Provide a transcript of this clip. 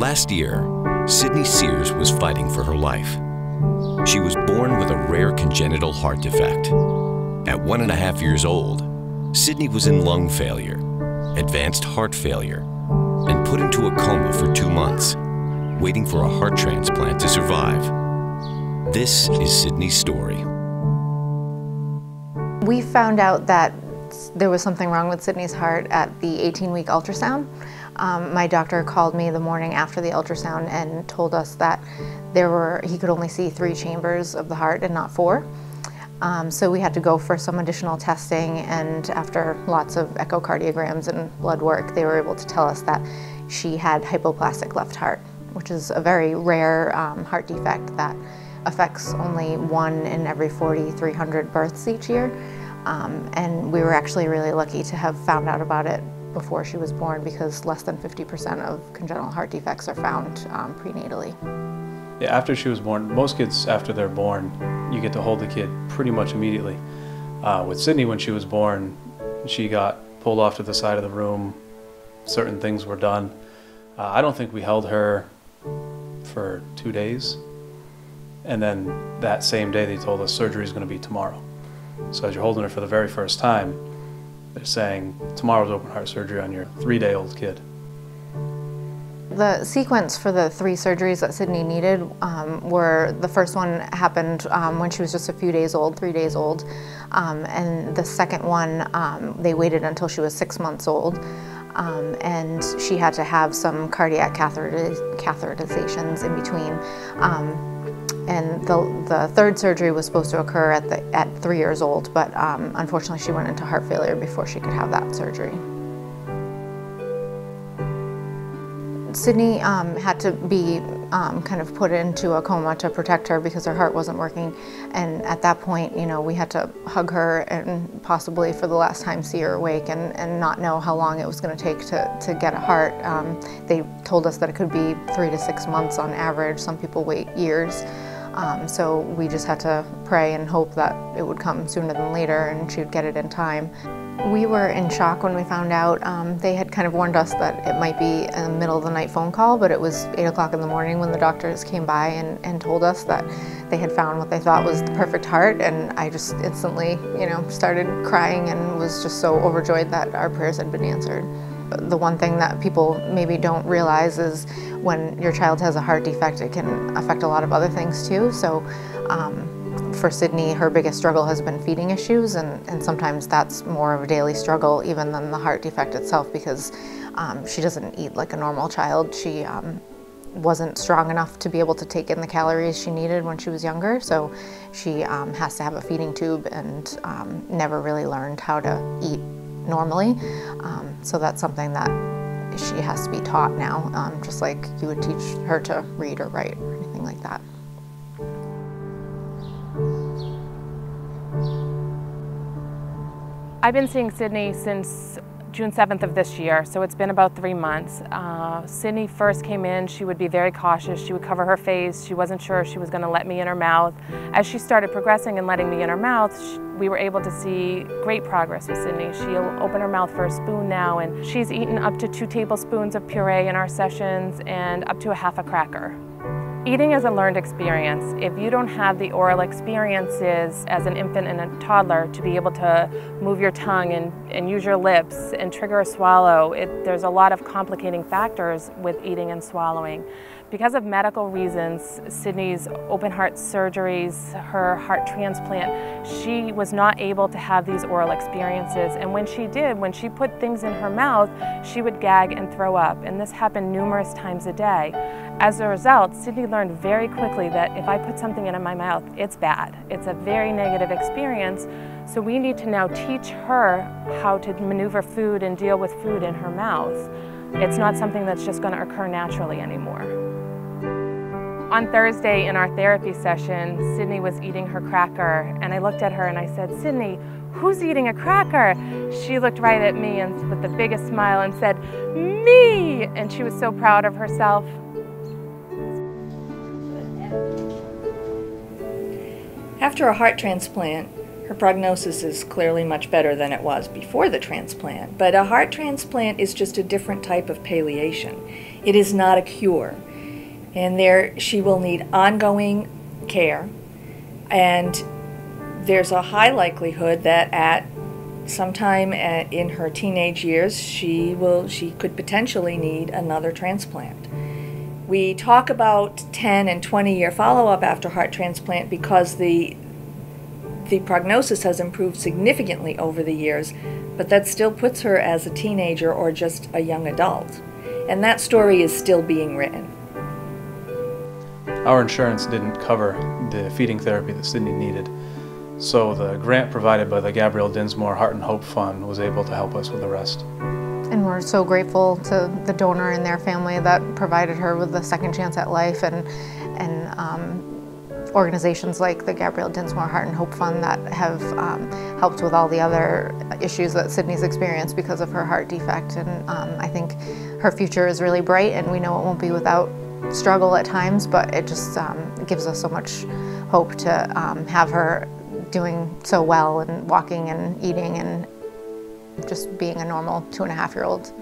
Last year, Sydney Sears was fighting for her life. She was born with a rare congenital heart defect. At 1.5 years old, Sydney was in lung failure, advanced heart failure, and put into a coma for 2 months, waiting for a heart transplant to survive. This is Sydney's story. We found out that there was something wrong with Sydney's heart at the 18-week ultrasound. My doctor called me the morning after the ultrasound and told us that he could only see 3 chambers of the heart and not 4. So we had to go for some additional testing, and after lots of echocardiograms and blood work, they were able to tell us that she had hypoplastic left heart, which is a very rare heart defect that affects only 1 in every 4,300 births each year. And we were actually really lucky to have found out about it before she was born, because less than 50% of congenital heart defects are found prenatally. Yeah, after she was born, most kids after they're born, you get to hold the kid pretty much immediately. With Sydney, when she was born, she got pulled off to the side of the room. Certain things were done. I don't think we held her for 2 days. And then that same day they told us surgery is going to be tomorrow. So as you're holding her for the very first time, they're saying tomorrow's open heart surgery on your 3-day-old kid. The sequence for the 3 surgeries that Sydney needed were, the first one happened when she was just a few days old, 3 days old. And the second one, they waited until she was 6 months old. And she had to have some cardiac catheterizations in between. And the third surgery was supposed to occur at 3 years old, but unfortunately she went into heart failure before she could have that surgery. Sydney had to be kind of put into a coma to protect her because her heart wasn't working, and at that point, you know, we had to hug her and possibly for the last time see her awake and not know how long it was going to take to get a heart. They told us that it could be 3 to 6 months on average. Some people wait years. So we just had to pray and hope that it would come sooner than later and she would get it in time. We were in shock when we found out. They had kind of warned us that it might be a middle of the night phone call, but it was 8 o'clock in the morning when the doctors came by and told us that they had found what they thought was the perfect heart, and I just instantly, you know, started crying and was just so overjoyed that our prayers had been answered. The one thing that people maybe don't realize is when your child has a heart defect, it can affect a lot of other things too. So for Sydney, her biggest struggle has been feeding issues, and sometimes that's more of a daily struggle even than the heart defect itself, because she doesn't eat like a normal child. She wasn't strong enough to be able to take in the calories she needed when she was younger, so she has to have a feeding tube and never really learned how to eat normally. So that's something that she has to be taught now, just like you would teach her to read or write or anything like that. I've been seeing Sydney since June 7th of this year, so it's been about 3 months. Sydney first came in, she would be very cautious. She would cover her face. She wasn't sure if she was going to let me in her mouth. As she started progressing and letting me in her mouth, we were able to see great progress with Sydney. She'll open her mouth for a spoon now, and she's eaten up to 2 tablespoons of puree in our sessions and up to a half a cracker. Eating is a learned experience. If you don't have the oral experiences as an infant and a toddler to be able to move your tongue and use your lips and trigger a swallow, there's a lot of complicating factors with eating and swallowing. Because of medical reasons, Sydney's open heart surgeries, her heart transplant, she was not able to have these oral experiences. And when she did, when she put things in her mouth, she would gag and throw up. And this happened numerous times a day. As a result, Sydney learned very quickly that if I put something in my mouth, it's bad. It's a very negative experience. So we need to now teach her how to maneuver food and deal with food in her mouth. It's not something that's just going to occur naturally anymore. On Thursday in our therapy session, Sydney was eating her cracker, and I looked at her and I said, "Sydney, who's eating a cracker?" She looked right at me and with the biggest smile and said, "Me!" And she was so proud of herself. After a heart transplant, her prognosis is clearly much better than it was before the transplant. But a heart transplant is just a different type of palliation. It is not a cure. And there she will need ongoing care. And there's a high likelihood that at sometime in her teenage years, she could potentially need another transplant. We talk about 10 and 20-year follow-up after heart transplant because the prognosis has improved significantly over the years, but that still puts her as a teenager or just a young adult. And that story is still being written. Our insurance didn't cover the feeding therapy that Sydney needed, so the grant provided by the Gabrielle Dinsmore Heart and Hope Fund was able to help us with the rest. And we're so grateful to the donor and their family that provided her with a second chance at life, and organizations like the Gabrielle Dinsmore Heart and Hope Fund that have helped with all the other issues that Sydney's experienced because of her heart defect. And I think her future is really bright, and we know it won't be without struggle at times, but it just gives us so much hope to have her doing so well and walking and eating and just being a normal 2.5-year-old.